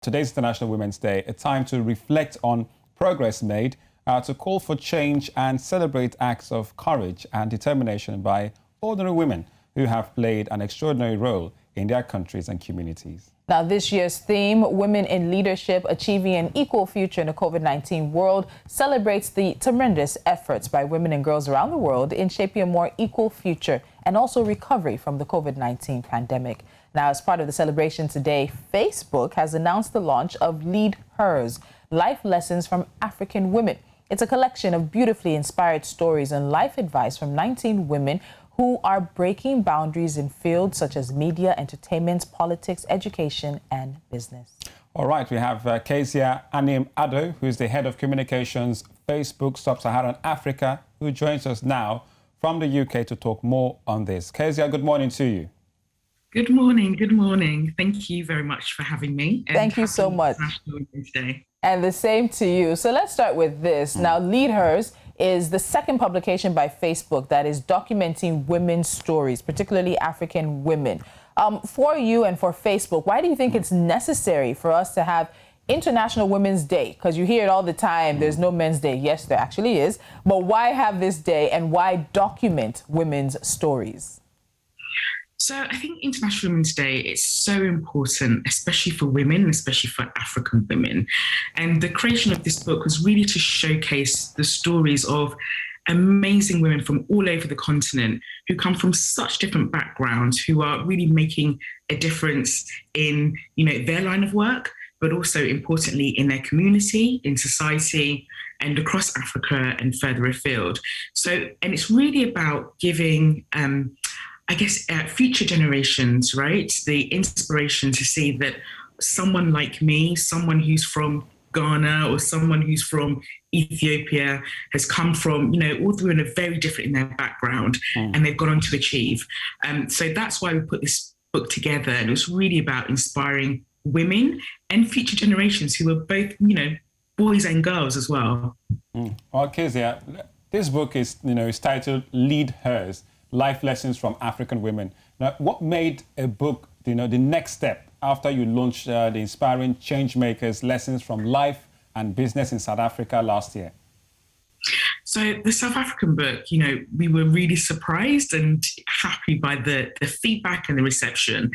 Today's International Women's Day, a time to reflect on progress made, to call for change and celebrate acts of courage and determination by ordinary women who have played an extraordinary role in their countries and communities. Now, this year's theme, Women in Leadership, Achieving an Equal Future in a COVID-19 World, celebrates the tremendous efforts by women and girls around the world in shaping a more equal future and also recovery from the COVID-19 pandemic. Now, as part of the celebration today, Facebook has announced the launch of Lead Hers, Life Lessons from African Women. It's a collection of beautifully inspired stories and life advice from 19 women who are breaking boundaries in fields such as media, entertainment, politics, education, and business. All right, we have Kezia Anim-Addo, who is the head of communications, Facebook Sub-Saharan Africa, who joins us now from the UK to talk more on this. Kezia, good morning to you. Good morning. Good morning. Thank you very much for having me. Thank you so much. International Women's Day. And the same to you. So let's start with this. Now, Lead Hers is the second publication by Facebook that is documenting women's stories, particularly African women. For you and for Facebook, why do you think it's necessary for us to have International Women's Day? Because you hear it all the time, there's no Men's Day. Yes, there actually is. But why have this day and why document women's stories? So I think International Women's Day is so important, especially for women, especially for African women. And the creation of this book was really to showcase the stories of amazing women from all over the continent who come from such different backgrounds, who are really making a difference in, their line of work, but also importantly in their community, in society, and across Africa and further afield. And it's really about giving future generations, right, the inspiration to see that someone like me, someone who's from Ghana or someone who's from Ethiopia has come from, all three are very different in their background and they've gone on to achieve. So that's why we put this book together. And it was really about inspiring women and future generations who are both, boys and girls as well. Well, Kezia, this book is, is titled Lead Hers, Life Lessons from African Women. Now, what made a book, the next step after you launched the Inspiring Changemakers Lessons from Life and Business in South Africa last year? So the South African book, we were really surprised and happy by the feedback and the reception.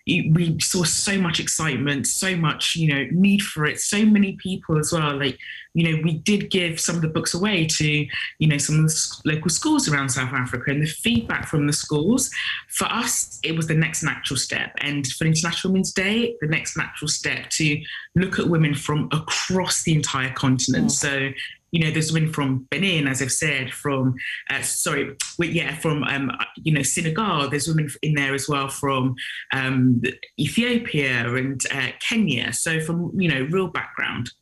We saw so much excitement, so much, need for it, so many people as well. We did give some of the books away to, some of the local schools around South Africa, and the feedback from the schools, for us, it was the next natural step. And for International Women's Day, the next natural step to look at women from across the entire continent. So, there's women from Benin, as I've said, from Senegal. There's women in there as well from Ethiopia and Kenya. So from, real background.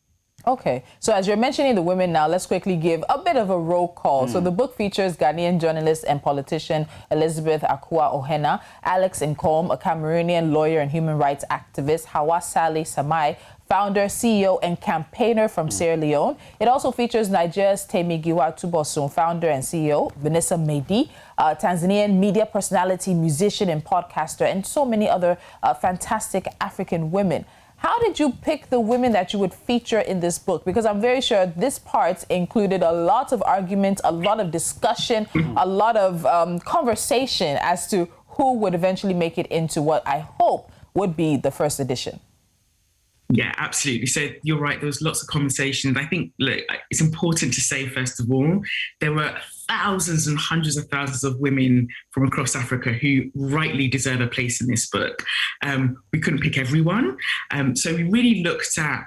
Okay, so as you're mentioning the women now, let's quickly give a bit of a roll call. So the book features Ghanaian journalist and politician Elizabeth Akua-Ohena, Alex Nkom, a Cameroonian lawyer and human rights activist, Hawa Saleh Samai, founder, CEO, and campaigner from Sierra Leone. It also features Nigeria's Temigiwa Tubosun, founder and CEO, Vanessa Mehdi, Tanzanian media personality, musician, and podcaster, and so many other fantastic African women. How did you pick the women that you would feature in this book? Because I'm very sure this part included a lot of argument, a lot of discussion, a lot of conversation as to who would eventually make it into what I hope would be the first edition. Yeah, absolutely. So you're right. There was lots of conversations. I think, look, it's important to say, first of all, there were thousands and hundreds of thousands of women from across Africa who rightly deserve a place in this book. We couldn't pick everyone. So we really looked at,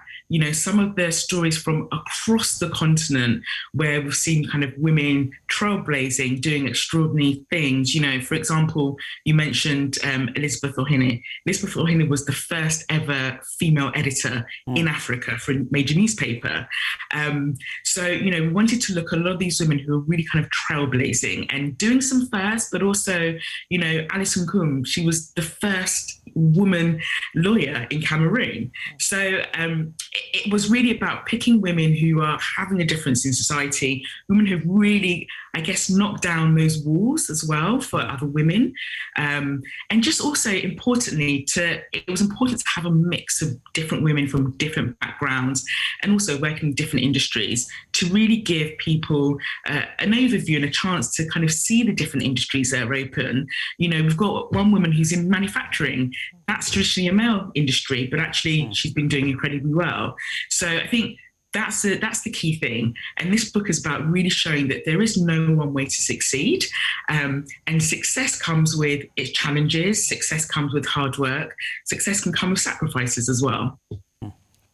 some of the stories from across the continent where we've seen kind of women trailblazing, doing extraordinary things. For example, you mentioned Elizabeth Ohene. Elizabeth Ohene was the first ever female editor in Africa for a major newspaper. We wanted to look at a lot of these women who are really kind of trailblazing and doing some first, but also, Alice Nkum, she was the first woman lawyer in Cameroon. So it was really about picking women who are having a difference in society, women who've really, I guess, knocked down those walls as well for other women. And just also importantly, it was important to have a mix of different women from different backgrounds and also working in different industries to really give people an overview and a chance to kind of see the different industries that are open. You know, we've got one woman who's in manufacturing. That's traditionally a male industry, but actually she's been doing incredibly well. So I think that's the key thing. And this book is about really showing that there is no one way to succeed. And success comes with its challenges. Success comes with hard work. Success can come with sacrifices as well.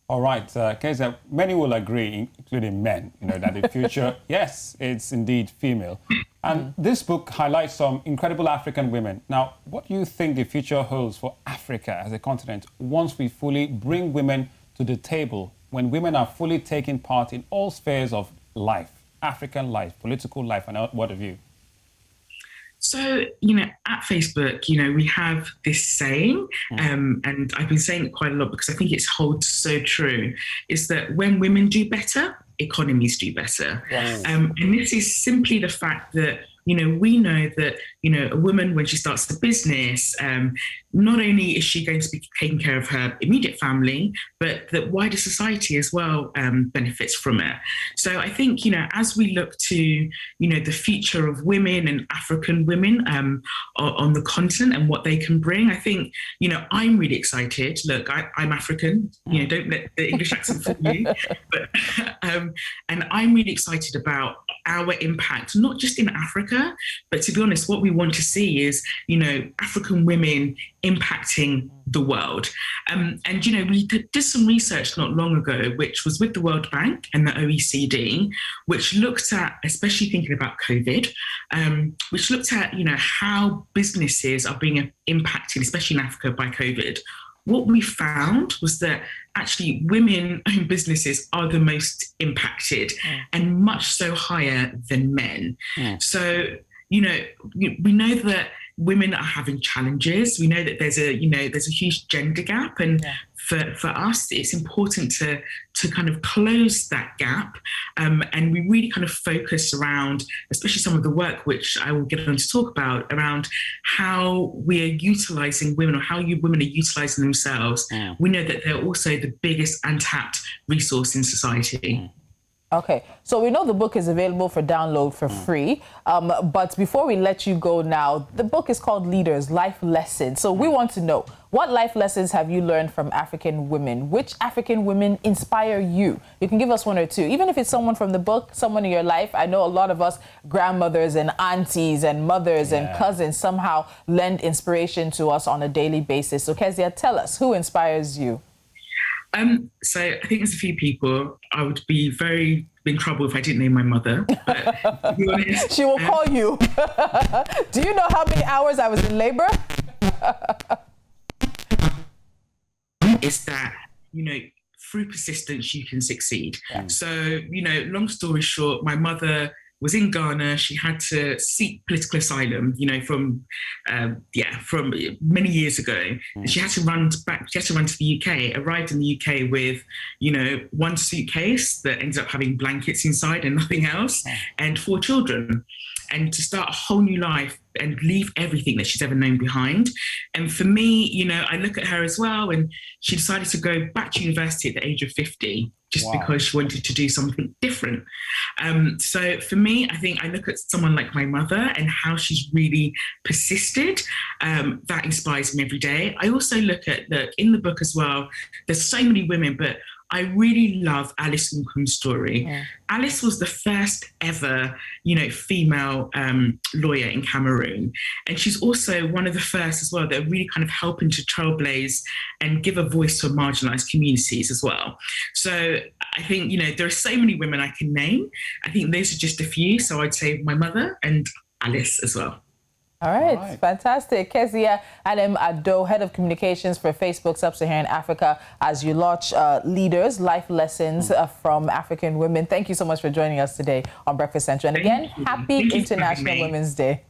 All right, Kezia, many will agree, including men, that the future, yes, it's indeed female. And this book highlights some incredible African women. Now, what do you think the future holds for Africa as a continent once we fully bring women to the table, when women are fully taking part in all spheres of life, African life, political life, and what have you? So, at Facebook, we have this saying, and I've been saying it quite a lot because I think it holds so true, is that when women do better, economies do better. Yes. And this is simply the fact that, we know that, a woman, when she starts the business, not only is she going to be taking care of her immediate family, but that wider society as well benefits from it. So I think, as we look to, the future of women and African women on the continent and what they can bring, I think, I'm really excited. Look, I'm African, don't let the English accent fool you. But, and I'm really excited about our impact, not just in Africa, but to be honest, what we want to see is, African women impacting the world. And, we did some research not long ago, which was with the World Bank and the OECD, which looked at, especially thinking about COVID, which looked at, how businesses are being impacted, especially in Africa, by COVID. What we found was that actually women-owned businesses are the most impacted and much so higher than men. So, we know that women are having challenges. We know that there's a huge gender gap, and for us, it's important to kind of close that gap. And we really kind of focus around, especially some of the work which I will get on to talk about, around how we are utilizing women, or how women are utilizing themselves. We know that they're also the biggest untapped resource in society. Okay, so we know the book is available for download for free, but before we let you go now, the book is called Leaders, Life Lessons. So we want to know, what life lessons have you learned from African women? Which African women inspire you? You can give us one or two, even if it's someone from the book, someone in your life. I know a lot of us grandmothers and aunties and mothers and cousins somehow lend inspiration to us on a daily basis. So Kezia, tell us, who inspires you? So I think there's a few people. I would be very in trouble if I didn't name my mother. But to be honest, she will call you. Do you know how many hours I was in labor? It's that, through persistence, you can succeed. So, long story short, my mother was in Ghana. She had to seek political asylum, from many years ago. And she had to run back. She had to run to the UK. Arrived in the UK with, one suitcase that ended up having blankets inside and nothing else, and 4 children. And to start a whole new life and leave everything that she's ever known behind. And for me, I look at her as well, and she decided to go back to university at the age of 50, just because she wanted to do something different. So for me, I think I look at someone like my mother and how she's really persisted. That inspires me every day. I also look at, in the book as well, there's so many women, but I really love Alice Nkun's story. Alice was the first ever, female lawyer in Cameroon. And she's also one of the first as well that are really kind of helping to trailblaze and give a voice to marginalized communities as well. So I think, there are so many women I can name. I think those are just a few. So I'd say my mother and Alice as well. All right, fantastic. Kezia Adam-Addo, Head of Communications for Facebook Sub-Saharan Africa, as you launch Leaders, Life Lessons from African Women. Thank you so much for joining us today on Breakfast Central. And again, happy International Women's Day.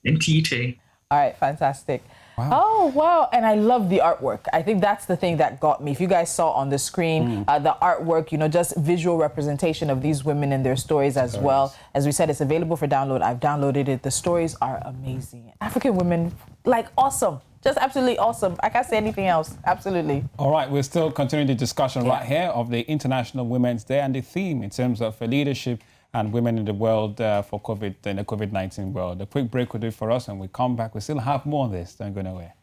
And to you too. All right, fantastic. Oh, wow. And I love the artwork. I think that's the thing that got me. If you guys saw on the screen, the artwork, you know, just visual representation of these women and their stories as well. As we said, it's available for download. I've downloaded it. The stories are amazing. African women, like, awesome. Just absolutely awesome. I can't say anything else. Absolutely. All right, we're still continuing the discussion right here of the International Women's Day and the theme in terms of leadership and women in the world in the COVID-19 world. A quick break will do for us, and we come back. We still have more on this. Don't go nowhere.